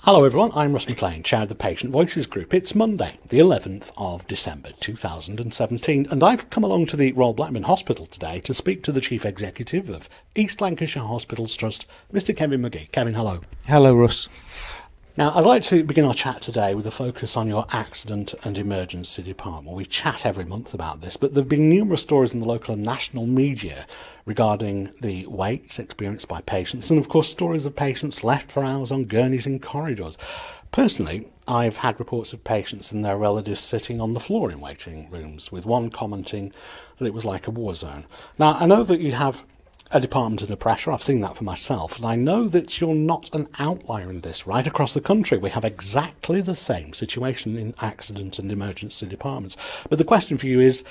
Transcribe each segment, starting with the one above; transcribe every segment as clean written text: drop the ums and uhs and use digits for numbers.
Hello everyone, I'm Russ McLean, Chair of the Patient Voices Group. It's Monday, the 11th of December 2017, and I've come along to the Royal Blackburn Hospital today to speak to the Chief Executive of East Lancashire Hospitals Trust, Mr. Kevin McGee. Kevin, hello. Hello, Russ. Now, I'd like to begin our chat today with a focus on your accident and emergency department. We chat every month about this, but there have been numerous stories in the local and national media regarding the waits experienced by patients and, of course, stories of patients left for hours on gurneys in corridors. Personally, I've had reports of patients and their relatives sitting on the floor in waiting rooms, with one commenting that it was like a war zone. Now, I know that you have a department under pressure. I've seen that for myself, and I know that you're not an outlier in this. Right across the country we have exactly the same situation in accident and emergency departments. But the question for you is,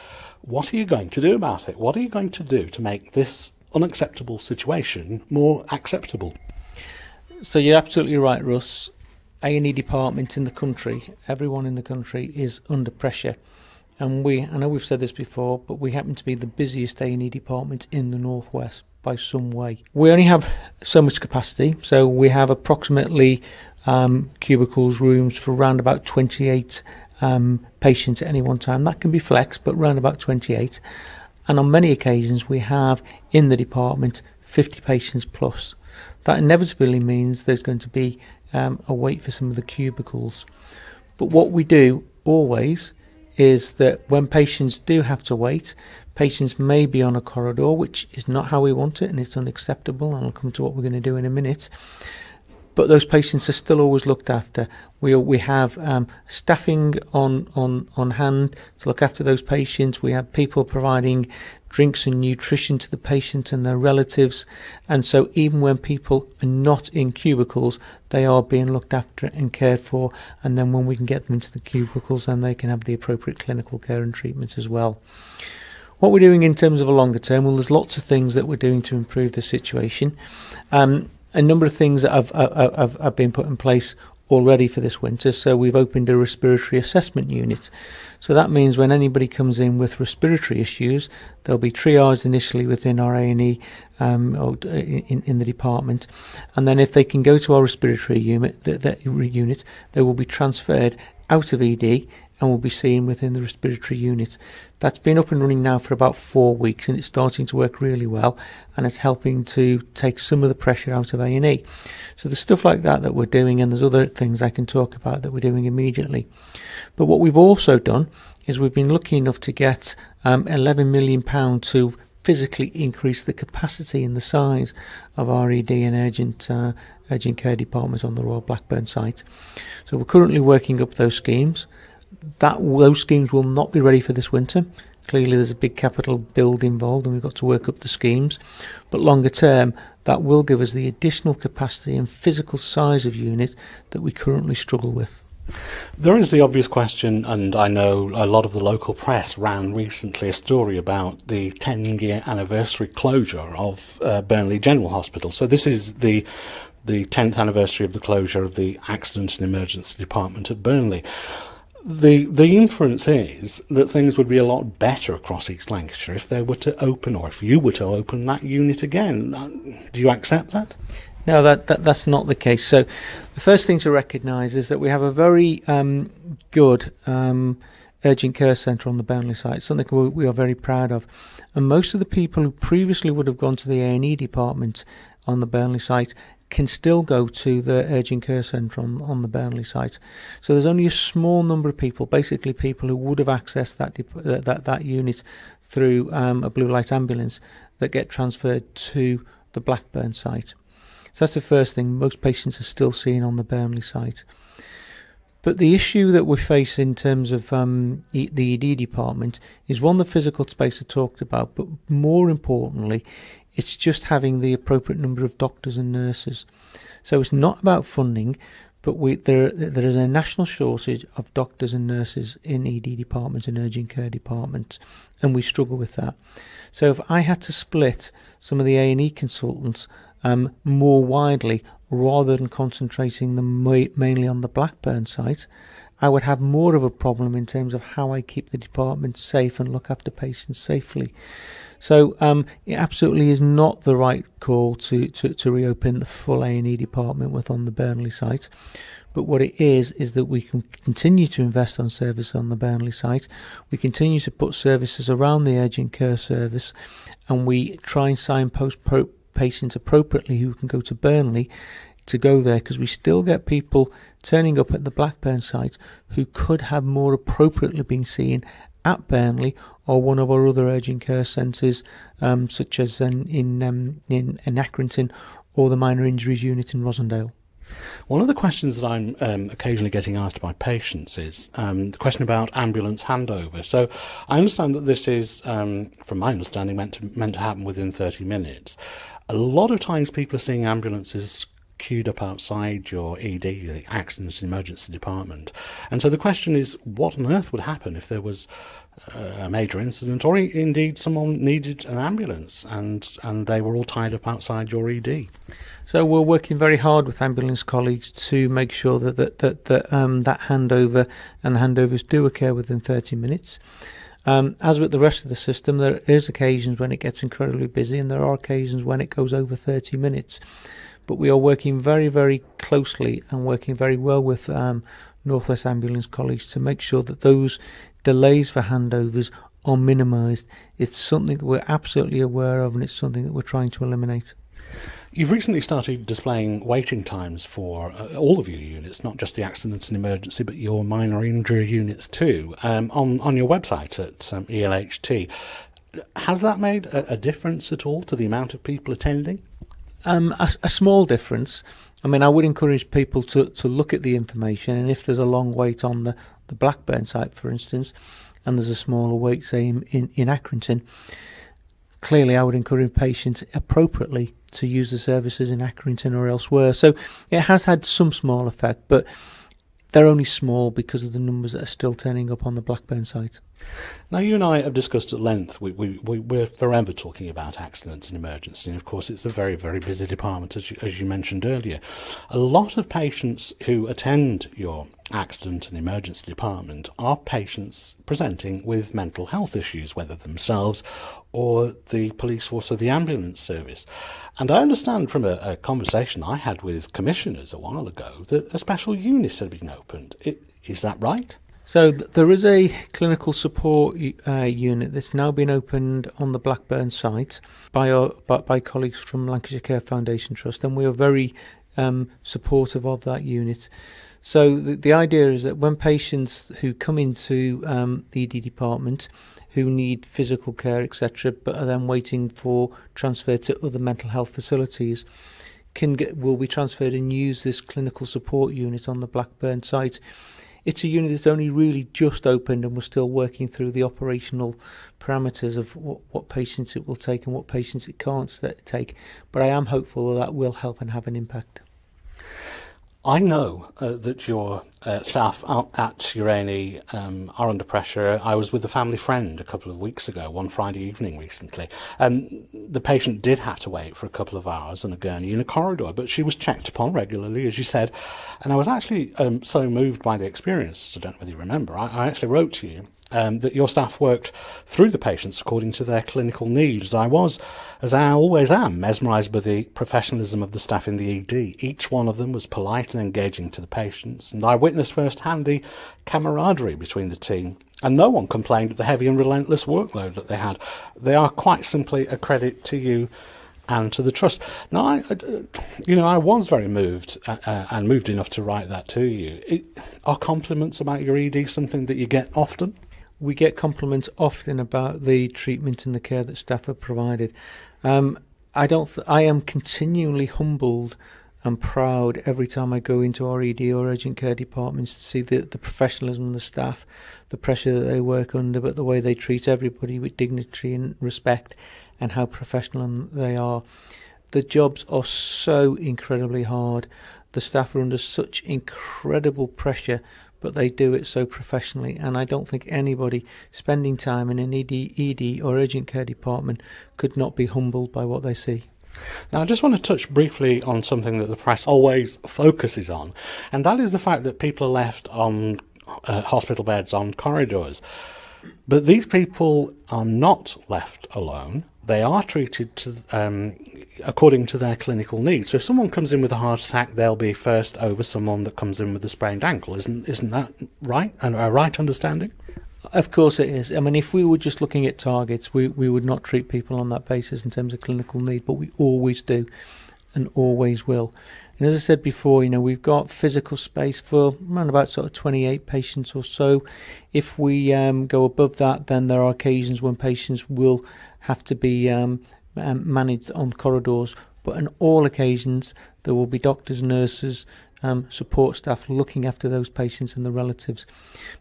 what are you going to do about it? What are you going to do to make this unacceptable situation more acceptable? So you're absolutely right, Russ. A&E department in the country, everyone in the country is under pressure. And I know we've said this before, but we happen to be the busiest A&E department in the Northwest by some way. We only have so much capacity, so we have approximately cubicles, rooms for around about 28 patients at any one time. That can be flexed, but around about 28. And on many occasions we have in the department 50 patients plus. That inevitably means there's going to be a wait for some of the cubicles. But what we do always is that when patients do have to wait, patients may be on a corridor, which is not how we want it, and it's unacceptable, and I'll come to what we're going to do in a minute. But those patients are still always looked after. We have staffing on hand to look after those patients. We have people providing drinks and nutrition to the patients and their relatives. And so even when people are not in cubicles, they are being looked after and cared for. And then when we can get them into the cubicles, then they can have the appropriate clinical care and treatment as well. What we're doing in terms of a longer term, well, there's lots of things that we're doing to improve the situation. A number of things that have been put in place already for this winter. So we've opened a respiratory assessment unit. So that means when anybody comes in with respiratory issues, they'll be triaged initially within our A&E in the department, and then if they can go to our respiratory unit, they will be transferred out of ED and will be seen within the respiratory unit. That's been up and running now for about 4 weeks, and it's starting to work really well, and it's helping to take some of the pressure out of A&E. So there's stuff like that we're doing, and there's other things I can talk about that we're doing immediately. But what we've also done is we've been lucky enough to get £11 million to physically increase the capacity and the size of our ED and urgent care department on the Royal Blackburn site. So we're currently working up those schemes. Those schemes will not be ready for this winter. Clearly there's a big capital build involved, and we've got to work up the schemes. But longer term, that will give us the additional capacity and physical size of unit that we currently struggle with. There is the obvious question, and I know a lot of the local press ran recently a story about the 10-year anniversary closure of Burnley General Hospital. So this is the 10th anniversary of the closure of the accident and emergency department at Burnley. The inference is that things would be a lot better across East Lancashire if they were to open, or if you were to open that unit again. Do you accept that? No, that's not the case. So the first thing to recognise is that we have a very good urgent care centre on the Burnley site, something we are very proud of. And most of the people who previously would have gone to the A&E department on the Burnley site can still go to the urgent care centre on the Burnley site. So there's only a small number of people, basically people who would have accessed that unit through a blue light ambulance, that get transferred to the Blackburn site. So that's the first thing. Most patients are still seen on the Burnley site. But the issue that we face in terms of the ED department is, one, the physical space I talked about, but more importantly, it's just having the appropriate number of doctors and nurses. So it's not about funding, but there is a national shortage of doctors and nurses in ED departments and urgent care departments, and we struggle with that. So if I had to split some of the A&E consultants more widely, rather than concentrating them mainly on the Blackburn site, I would have more of a problem in terms of how I keep the department safe and look after patients safely. So it absolutely is not the right call to reopen the full A&E department within the Burnley site. But what it is that we can continue to invest on service on the Burnley site. We continue to put services around the urgent care service, and we try and signpost patients appropriately who can go to Burnley to go there, because we still get people turning up at the Blackburn site who could have more appropriately been seen at Burnley or one of our other urgent care centres, such as in Accrington or the minor injuries unit in Rosendale. One of the questions that I'm occasionally getting asked by patients is the question about ambulance handover. So I understand that this is, from my understanding, meant to happen within 30 minutes. A lot of times people are seeing ambulances queued up outside your ED, the Accident and Emergency Department. And so the question is, what on earth would happen if there was a major incident, or indeed someone needed an ambulance and they were all tied up outside your ED? So we're working very hard with ambulance colleagues to make sure that handover and the handovers do occur within 30 minutes. As with the rest of the system, there is occasions when it gets incredibly busy, and there are occasions when it goes over 30 minutes. But we are working very, very closely and working very well with North West Ambulance colleagues to make sure that those delays for handovers are minimised. It's something that we're absolutely aware of, and it's something that we're trying to eliminate. You've recently started displaying waiting times for all of your units, not just the accident and emergency, but your minor injury units too, on your website at ELHT. Has that made a difference at all to the amount of people attending? A small difference. I mean, I would encourage people to look at the information, and if there's a long wait on the Blackburn site, for instance, and there's a smaller wait, say, in Accrington, clearly I would encourage patients appropriately to use the services in Accrington or elsewhere. So it has had some small effect, but they're only small because of the numbers that are still turning up on the Blackburn site. Now, you and I have discussed at length, we're forever talking about accidents and emergency, and of course it's a very, very busy department, as you mentioned earlier. A lot of patients who attend your accident and emergency department are patients presenting with mental health issues, whether themselves or the police force or the ambulance service. And I understand from a conversation I had with commissioners a while ago that a special unit had been opened. Is that right? So there is a clinical support unit that's now been opened on the Blackburn site by colleagues from Lancashire Care Foundation Trust, and we are very supportive of that unit. So the idea is that when patients who come into the ED department who need physical care, etc., but are then waiting for transfer to other mental health facilities, will be transferred and use this clinical support unit on the Blackburn site. It's a unit that's only really just opened, and we're still working through the operational parameters of what patients it will take and what patients it can't take. But I am hopeful that will help and have an impact. I know that your staff at your A&E are under pressure. I was with a family friend a couple of weeks ago, one Friday evening recently. The patient did have to wait for a couple of hours on a gurney in a corridor, but she was checked upon regularly, as you said. And I was actually so moved by the experience, I don't know whether you remember, I actually wrote to you that your staff worked through the patients according to their clinical needs. I was, as I always am, mesmerised by the professionalism of the staff in the ED. Each one of them was polite and engaging to the patients, and I witnessed firsthand the camaraderie between the team, and no one complained of the heavy and relentless workload that they had. They are quite simply a credit to you and to the trust. Now, I was very moved and moved enough to write that to you. Are compliments about your ED something that you get often? We get compliments often about the treatment and the care that staff have provided. I am continually humbled and proud every time I go into our ED or urgent care departments to see the professionalism of the staff, the pressure that they work under, but the way they treat everybody with dignity and respect, and how professional they are. The jobs are so incredibly hard. The staff are under such incredible pressure, but they do it so professionally, and I don't think anybody spending time in an ED or urgent care department could not be humbled by what they see. Now, I just want to touch briefly on something that the press always focuses on, and that is the fact that people are left on hospital beds on corridors. But these people are not left alone. They are treated according to their clinical needs. So if someone comes in with a heart attack, they'll be first over someone that comes in with a sprained ankle. Isn't that right? And a right understanding? Of course it is. I mean, if we were just looking at targets, we would not treat people on that basis in terms of clinical need, but we always do and always will. And as I said before, we've got physical space for around about sort of 28 patients or so. If we go above that, then there are occasions when patients will have to be managed on corridors. But on all occasions, there will be doctors, nurses, support staff looking after those patients and the relatives.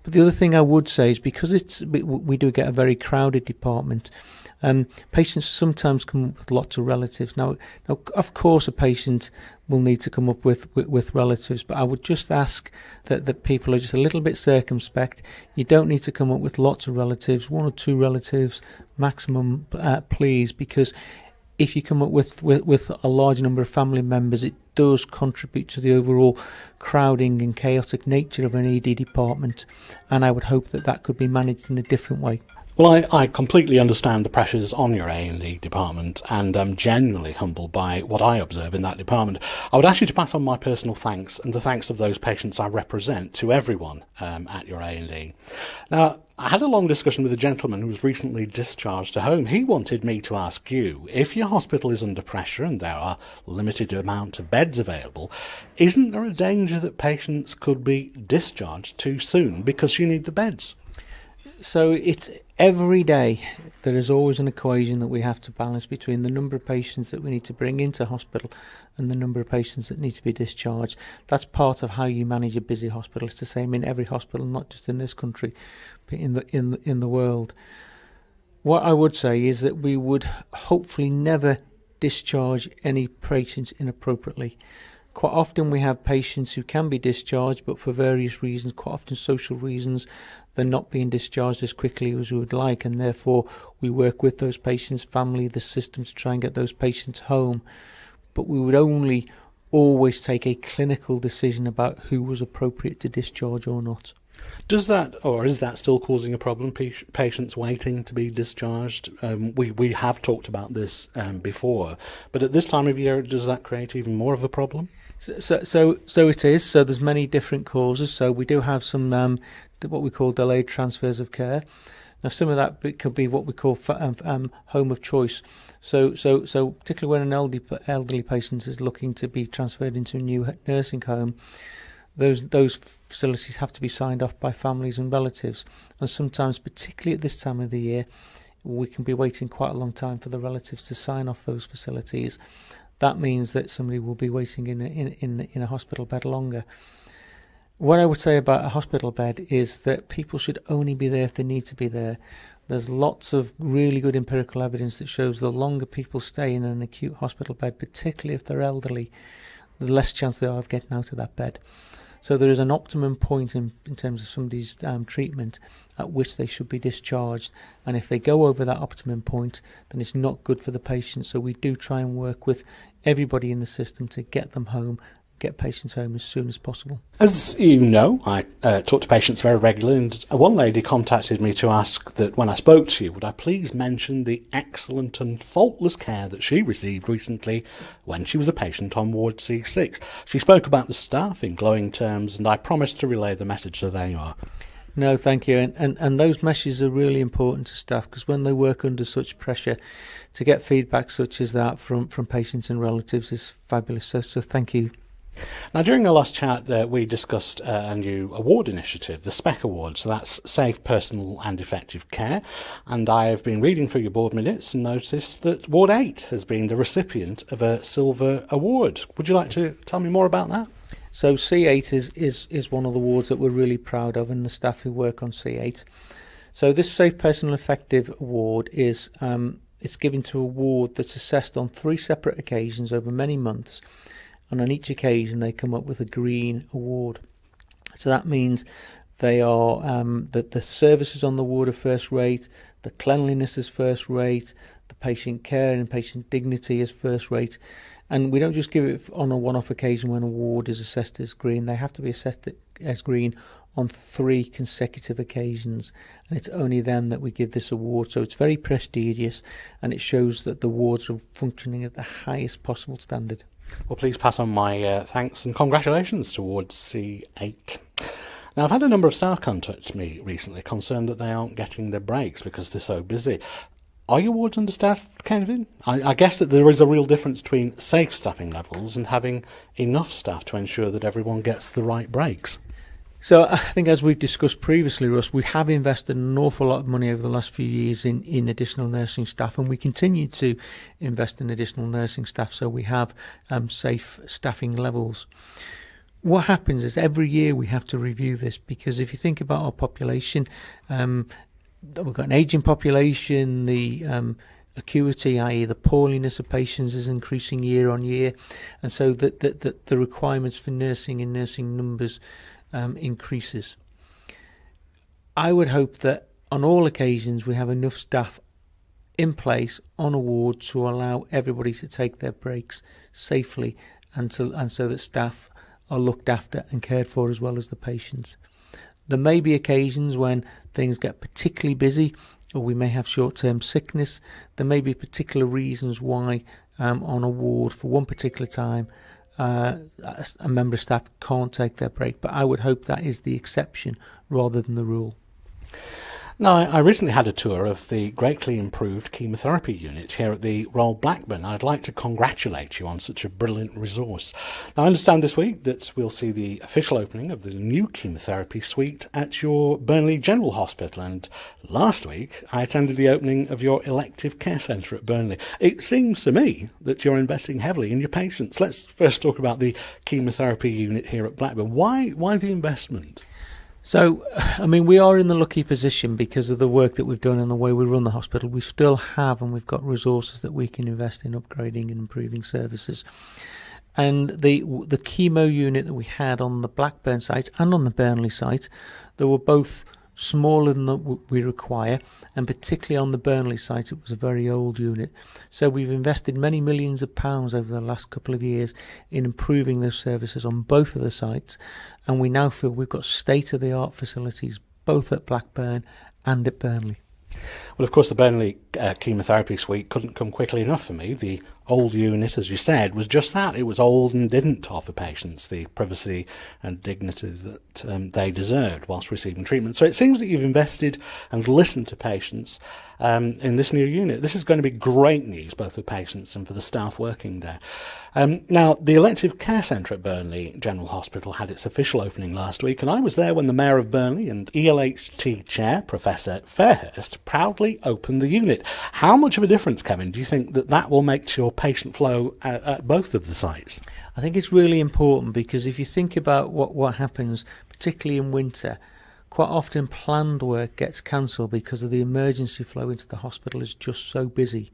But the other thing I would say is, because we do get a very crowded department, patients sometimes come up with lots of relatives. Now, of course, a patient will need to come up with relatives, but I would just ask that people are just a little bit circumspect. You don't need to come up with lots of relatives, 1 or 2 relatives maximum, please, because if you come up with a large number of family members, it does contribute to the overall crowding and chaotic nature of an ED department, and I would hope that could be managed in a different way. Well, I completely understand the pressures on your A&E department, and I'm genuinely humbled by what I observe in that department. I would ask you to pass on my personal thanks and the thanks of those patients I represent to everyone at your A&E. Now, I had a long discussion with a gentleman who was recently discharged to home. He wanted me to ask you, if your hospital is under pressure and there are limited amount of beds available, isn't there a danger that patients could be discharged too soon because you need the beds? So it's every day there is always an equation that we have to balance between the number of patients that we need to bring into hospital and the number of patients that need to be discharged. That's part of how you manage a busy hospital. It's the same in every hospital, not just in this country, but in the world. What I would say is that we would hopefully never discharge any patients inappropriately. Quite often we have patients who can be discharged, but for various reasons, quite often social reasons, they're not being discharged as quickly as we would like, and therefore we work with those patients' family, the system, to try and get those patients home. But we would only always take a clinical decision about who was appropriate to discharge or not. Does that, or is that still causing a problem, patients waiting to be discharged? We have talked about this before, but at this time of year, does that create even more of a problem? So it is. So there's many different causes. So we do have some what we call delayed transfers of care. Now, some of that could be what we call home of choice. So particularly when an elderly patient is looking to be transferred into a new nursing home, those facilities have to be signed off by families and relatives, and sometimes, particularly at this time of the year, we can be waiting quite a long time for the relatives to sign off those facilities. That means that somebody will be waiting in a hospital bed longer. What I would say about a hospital bed is that people should only be there if they need to be there. There's lots of really good empirical evidence that shows the longer people stay in an acute hospital bed, particularly if they're elderly, the less chance they are of getting out of that bed. So there is an optimum point in terms of somebody's treatment at which they should be discharged, and if they go over that optimum point, then it's not good for the patient. So we do try and work with everybody in the system to get them home, get patients home as soon as possible. As you know, I talk to patients very regularly, and one lady contacted me to ask that when I spoke to you, would I please mention the excellent and faultless care that she received recently when she was a patient on Ward C6. She spoke about the staff in glowing terms, and I promised to relay the message, so there you are. No, thank you. And those messages are really important to staff, because when they work under such pressure, to get feedback such as that from patients and relatives is fabulous. So thank you. Now, during the last chat, we discussed a new award initiative, the SPEC Award, so that's Safe, Personal and Effective Care, and I have been reading through your board minutes and noticed that Ward 8 has been the recipient of a silver award. Would you like to tell me more about that? So C8 is one of the awards that we're really proud of, and the staff who work on C8. So this Safe, Personal Effective Award is it's given to a ward that's assessed on 3 separate occasions over many months, and on each occasion they come up with a green award. So that means they are that the services on the ward are first rate, the cleanliness is first rate, the patient care and patient dignity is first rate, And we don't just give it on a one-off occasion when a ward is assessed as green. They have to be assessed as green on 3 consecutive occasions, and it's only then that we give this award. So it's very prestigious, and it shows that the wards are functioning at the highest possible standard. Well, please pass on my thanks and congratulations to Ward C8. Now, I've had a number of staff contact me recently concerned that they aren't getting their breaks because they're so busy. Are your wards understaffed, Kevin? I guess that there is a real difference between safe staffing levels and having enough staff to ensure that everyone gets the right breaks. So I think, as we've discussed previously, Russ, we have invested an awful lot of money over the last few years in additional nursing staff, and we continue to invest in additional nursing staff, so we have safe staffing levels. What happens is every year we have to review this, because if you think about our population, we've got an ageing population, the acuity, i.e. the poorliness of patients, is increasing year on year, and so the requirements for nursing and nursing numbers increases. I would hope that on all occasions we have enough staff in place on a ward to allow everybody to take their breaks safely, and so that staff are looked after and cared for as well as the patients. There may be occasions when things get particularly busy, or we may have short-term sickness. There may be particular reasons why on a ward for one particular time a member of staff can't take their break, but I would hope that is the exception rather than the rule. Now, I recently had a tour of the greatly improved chemotherapy unit here at the Royal Blackburn. I'd like to congratulate you on such a brilliant resource. Now, I understand this week that we'll see the official opening of the new chemotherapy suite at your Burnley General Hospital, and last week I attended the opening of your Elective Care Centre at Burnley. It seems to me that you're investing heavily in your patients. Let's first talk about the chemotherapy unit here at Blackburn. Why the investment? So, I mean, we are in the lucky position because of the work that we've done and the way we run the hospital. We still have, and we've got resources that we can invest in upgrading and improving services. And the chemo unit that we had on the Blackburn site and on the Burnley site, they were both smaller than we require, and particularly on the Burnley site it was a very old unit. So we've invested many millions of pounds over the last couple of years in improving those services on both of the sites, and we now feel we've got state-of-the-art facilities both at Blackburn and at Burnley. Well, of course, the Burnley chemotherapy suite couldn't come quickly enough for me. The old unit, as you said, was just that. It was old and didn't offer patients the privacy and dignity that they deserved whilst receiving treatment. So it seems that you've invested and listened to patients in this new unit. This is going to be great news both for patients and for the staff working there. Now, the Elective Care Centre at Burnley General Hospital had its official opening last week, and I was there when the Mayor of Burnley and ELHT Chair, Professor Fairhurst, proudly opened the unit. How much of a difference, Kevin, do you think that will make to your patient flow at both of the sites? I think it's really important, because if you think about what happens, particularly in winter, quite often planned work gets cancelled because of the emergency flow into the hospital is just so busy.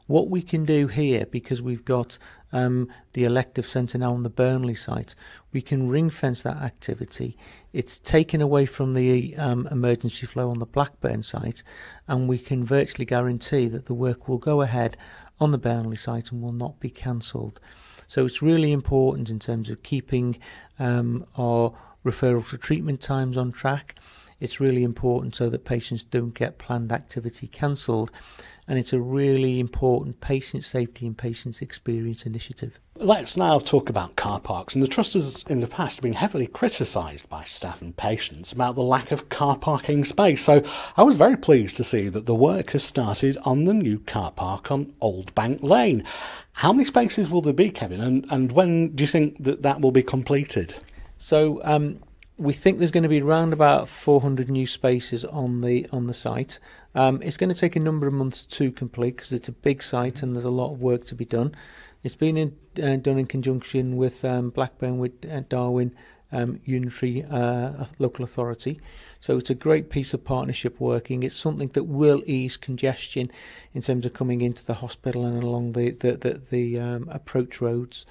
What we can do here, because we've got the elective centre now on the Burnley site, we can ring fence that activity. It's taken away from the emergency flow on the Blackburn site, and we can virtually guarantee that the work will go ahead on the Burnley site and will not be cancelled. So it's really important in terms of keeping our referral to treatment times on track. It's really important so that patients don't get planned activity cancelled, and it's a really important patient safety and patient experience initiative. Let's now talk about car parks, and the Trust has in the past been heavily criticised by staff and patients about the lack of car parking space. So I was very pleased to see that the work has started on the new car park on Old Bank Lane. How many spaces will there be, Kevin, and when do you think that will be completed? So we think there's going to be around about 400 new spaces on the site. It's going to take a number of months to complete because it's a big site and there's a lot of work to be done. It's been done in conjunction with Blackburn, with Darwin Unitary Local Authority. So it's a great piece of partnership working. It's something that will ease congestion in terms of coming into the hospital and along the approach roads.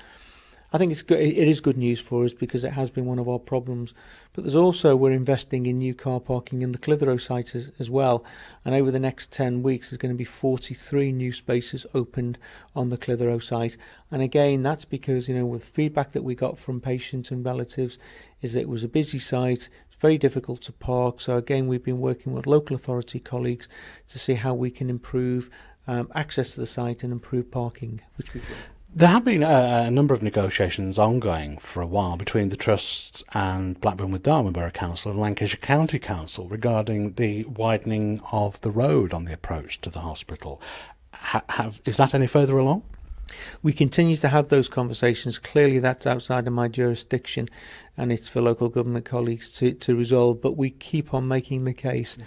I think it is good news for us because it has been one of our problems. But there's also, we're investing in new car parking in the Clitheroe site as well. And over the next 10 weeks, there's going to be 43 new spaces opened on the Clitheroe site. And again, that's because, with feedback that we got from patients and relatives, is that it was a busy site, it's very difficult to park. So again, we've been working with local authority colleagues to see how we can improve access to the site and improve parking, which we've done. There have been a number of negotiations ongoing for a while between the Trusts and Blackburn with Darwen Borough Council and Lancashire County Council regarding the widening of the road on the approach to the hospital. Is that any further along? We continue to have those conversations. Clearly that's outside of my jurisdiction and it's for local government colleagues to resolve, but we keep on making the case.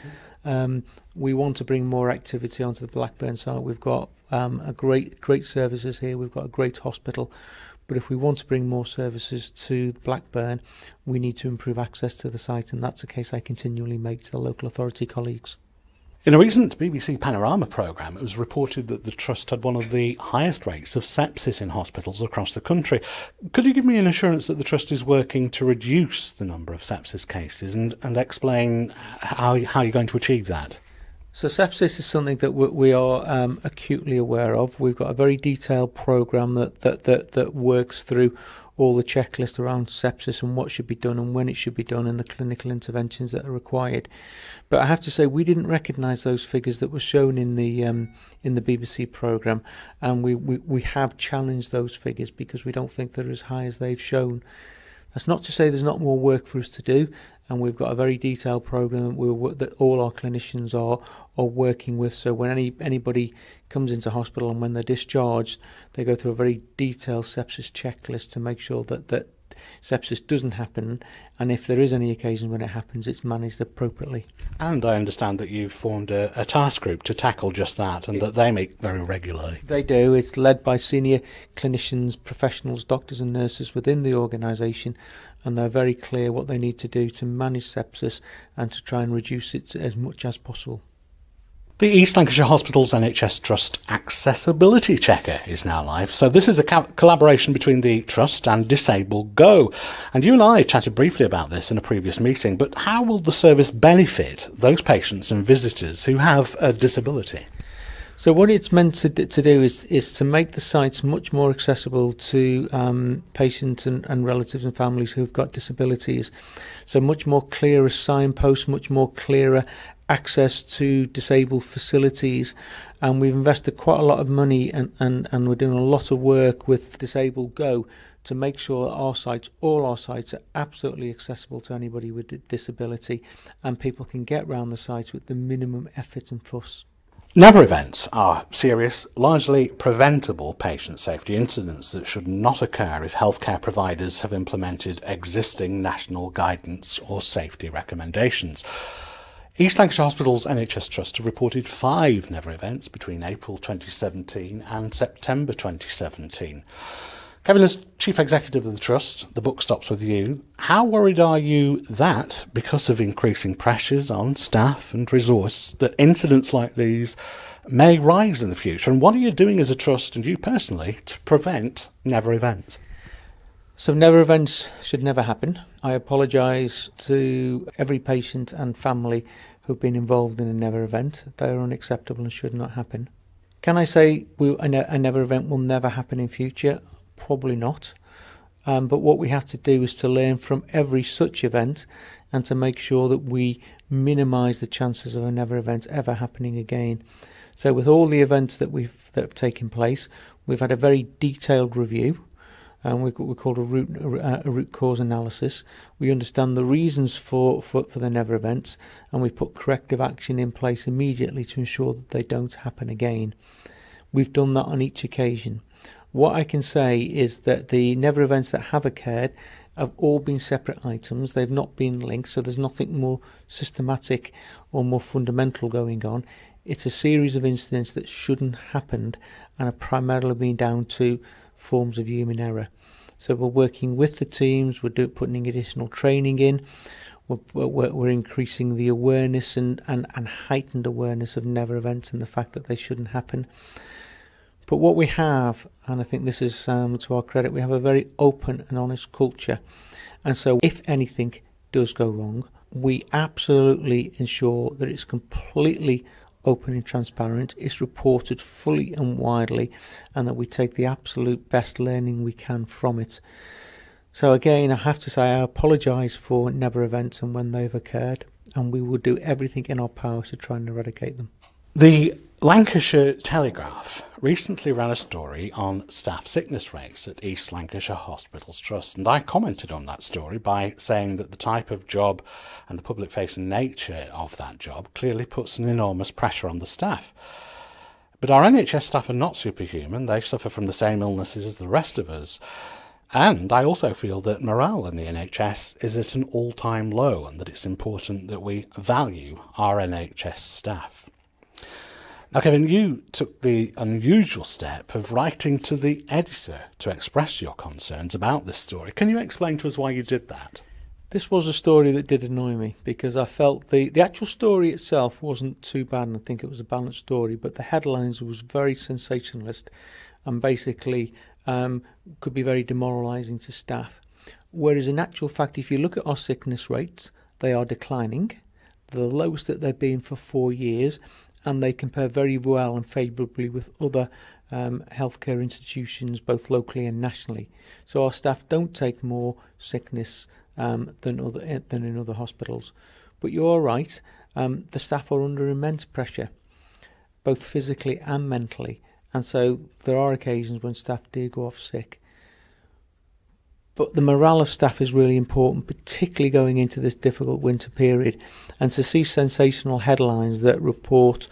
We want to bring more activity onto the Blackburn site. We've got a great services here. We've got a great hospital. But if we want to bring more services to Blackburn, we need to improve access to the site, and that's a case I continually make to the local authority colleagues. In a recent BBC Panorama programme, it was reported that the Trust had one of the highest rates of sepsis in hospitals across the country. Could you give me an assurance that the Trust is working to reduce the number of sepsis cases and explain how you're going to achieve that? So sepsis is something that we are acutely aware of. We've got a very detailed programme that works through all the checklists around sepsis and what should be done and when it should be done and the clinical interventions that are required. But I have to say we didn't recognise those figures that were shown in the BBC programme, and we have challenged those figures because we don't think they're as high as they've shown. That's not to say there's not more work for us to do, and we've got a very detailed programme that all our clinicians are working with. So when anybody comes into hospital and when they're discharged, they go through a very detailed sepsis checklist to make sure that sepsis doesn't happen, and if there is any occasion when it happens, it's managed appropriately. And I understand that you've formed a task group to tackle just that, and that they meet very regularly. They do. It's led by senior clinicians, professionals, doctors and nurses within the organisation, and they're very clear what they need to do to manage sepsis and to try and reduce it as much as possible. The East Lancashire Hospitals NHS Trust Accessibility Checker is now live. So this is a collaboration between the Trust and Disabled Go. And you and I chatted briefly about this in a previous meeting, but how will the service benefit those patients and visitors who have a disability? So what it's meant to do is to make the sites much more accessible to patients and relatives and families who've got disabilities. So much more clearer signposts, much more clearer access to disabled facilities, and we've invested quite a lot of money and we're doing a lot of work with Disabled Go to make sure that all our sites are absolutely accessible to anybody with a disability, and people can get around the sites with the minimum effort and fuss. Never events are serious, largely preventable patient safety incidents that should not occur if healthcare providers have implemented existing national guidance or safety recommendations. East Lancashire Hospitals NHS Trust have reported 5 never events between April 2017 and September 2017. Kevin, as Chief Executive of the Trust, the buck stops with you. How worried are you that, because of increasing pressures on staff and resource, that incidents like these may rise in the future? And what are you doing as a Trust, and you personally, to prevent never events? So never events should never happen. I apologise to every patient and family who've been involved in a never event. They are unacceptable and should not happen. Can I say a never event will never happen in future? Probably not. But what we have to do is to learn from every such event and to make sure that we minimise the chances of a never event ever happening again. So with all the events that have taken place, we've had a very detailed review. We call a root cause analysis. We understand the reasons for the never events, and we put corrective action in place immediately to ensure that they don't happen again. We've done that on each occasion. What I can say is that the never events that have occurred have all been separate items. They've not been linked, so there's nothing more systematic or more fundamental going on. It's a series of incidents that shouldn't happened and have primarily been down to forms of human error. So we're working with the teams, we're putting additional training in, we're increasing the awareness and heightened awareness of never events and the fact that they shouldn't happen. But what we have, and I think this is to our credit, we have a very open and honest culture. And so if anything does go wrong, we absolutely ensure that it's completely open and transparent, it's reported fully and widely, and that we take the absolute best learning we can from it. So again, I have to say I apologise for never events and when they've occurred, and we will do everything in our power to try and eradicate them. The Lancashire Telegraph recently ran a story on staff sickness rates at East Lancashire Hospitals Trust, and I commented on that story by saying that the type of job and the public-facing nature of that job clearly puts an enormous pressure on the staff. But our NHS staff are not superhuman. They suffer from the same illnesses as the rest of us. And I also feel that morale in the NHS is at an all-time low, and that it's important that we value our NHS staff. Now, Kevin, you took the unusual step of writing to the editor to express your concerns about this story. Can you explain to us why you did that? This was a story that did annoy me, because I felt the actual story itself wasn't too bad, and I think it was a balanced story, but the headlines was very sensationalist and basically could be very demoralising to staff. Whereas in actual fact, if you look at our sickness rates, they are declining. They're the lowest that they've been for 4 years, and they compare very well and favourably with other healthcare institutions, both locally and nationally. So our staff don't take more sickness than in other hospitals. But you are right, the staff are under immense pressure, both physically and mentally. And so there are occasions when staff do go off sick. But the morale of staff is really important, particularly going into this difficult winter period. And to see sensational headlines that report,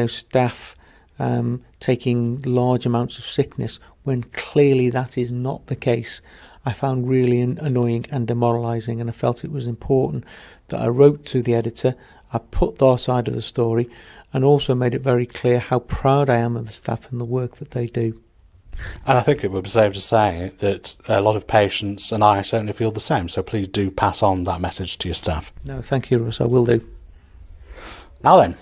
staff taking large amounts of sickness when clearly that is not the case, I found really annoying and demoralising. And I felt it was important that I wrote to the editor, I put their side of the story, and also made it very clear how proud I am of the staff and the work that they do. And I think it would be safe to say that a lot of patients, and I certainly feel the same, so please do pass on that message to your staff. No, thank you, Russ, I will do. Now then,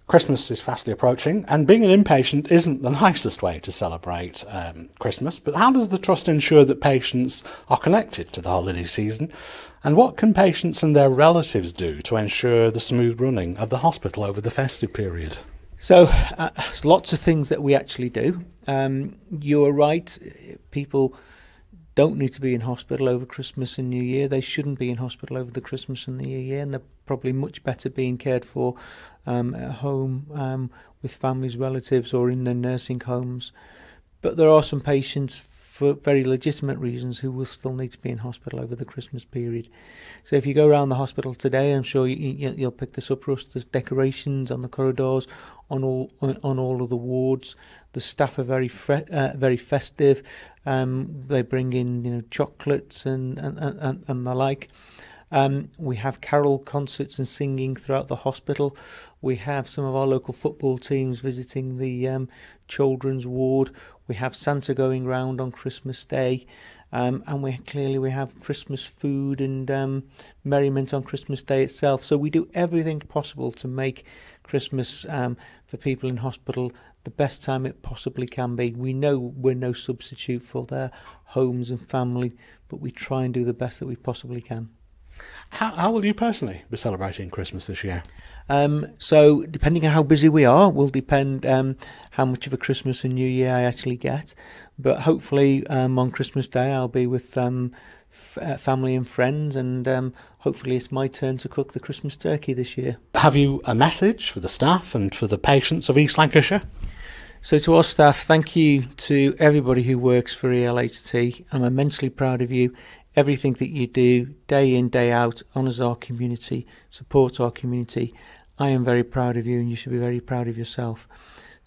Christmas is fastly approaching, and being an inpatient isn't the nicest way to celebrate Christmas, but how does the Trust ensure that patients are connected to the holiday season, and what can patients and their relatives do to ensure the smooth running of the hospital over the festive period? So, lots of things that we actually do. You are right, people don't need to be in hospital over Christmas and New Year. They shouldn't be in hospital over the Christmas and the New Year, and they're probably much better being cared for at home with families, relatives, or in their nursing homes. But there are some patients, for very legitimate reasons, who will still need to be in hospital over the Christmas period. So if you go around the hospital today, I'm sure you'll pick this up, Russ, there's decorations on the corridors, on all of the wards. The staff are very festive. They bring in chocolates and the like. We have carol concerts and singing throughout the hospital. We have some of our local football teams visiting the children's ward. We have Santa going round on Christmas Day, and we have Christmas food and merriment on Christmas Day itself. So we do everything possible to make Christmas for people in hospital the best time it possibly can be. We know we're no substitute for their homes and family, but we try and do the best that we possibly can. How will you personally be celebrating Christmas this year? So depending on how busy we are will depend how much of a Christmas and New Year I actually get. But hopefully on Christmas Day I'll be with family and friends, and hopefully it's my turn to cook the Christmas turkey this year. Have you a message for the staff and for the patients of East Lancashire? So to our staff, thank you to everybody who works for ELHT. I'm immensely proud of you. Everything that you do, day in, day out, honours our community, supports our community. I am very proud of you, and you should be very proud of yourself.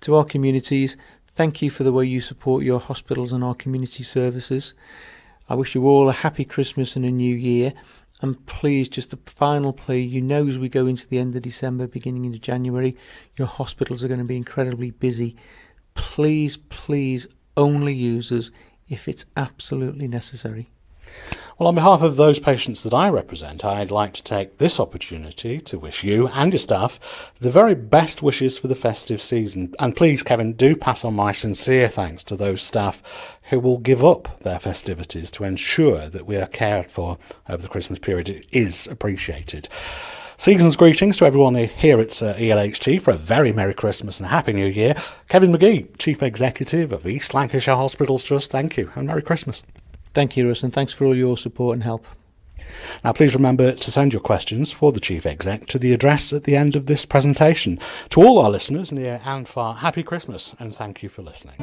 To our communities, thank you for the way you support your hospitals and our community services. I wish you all a happy Christmas and a new year. And please, just a final plea, as we go into the end of December, beginning into January, your hospitals are going to be incredibly busy. Please, please, only use us if it's absolutely necessary. Well, on behalf of those patients that I represent, I'd like to take this opportunity to wish you and your staff the very best wishes for the festive season. And please, Kevin, do pass on my sincere thanks to those staff who will give up their festivities to ensure that we are cared for over the Christmas period. It is appreciated. Season's greetings to everyone here at ELHT for a very Merry Christmas and a Happy New Year. Kevin McGee, Chief Executive of East Lancashire Hospitals Trust, thank you and Merry Christmas. Thank you, Russ, and thanks for all your support and help. Now, please remember to send your questions for the Chief Exec to the address at the end of this presentation. To all our listeners near and far, Happy Christmas and thank you for listening.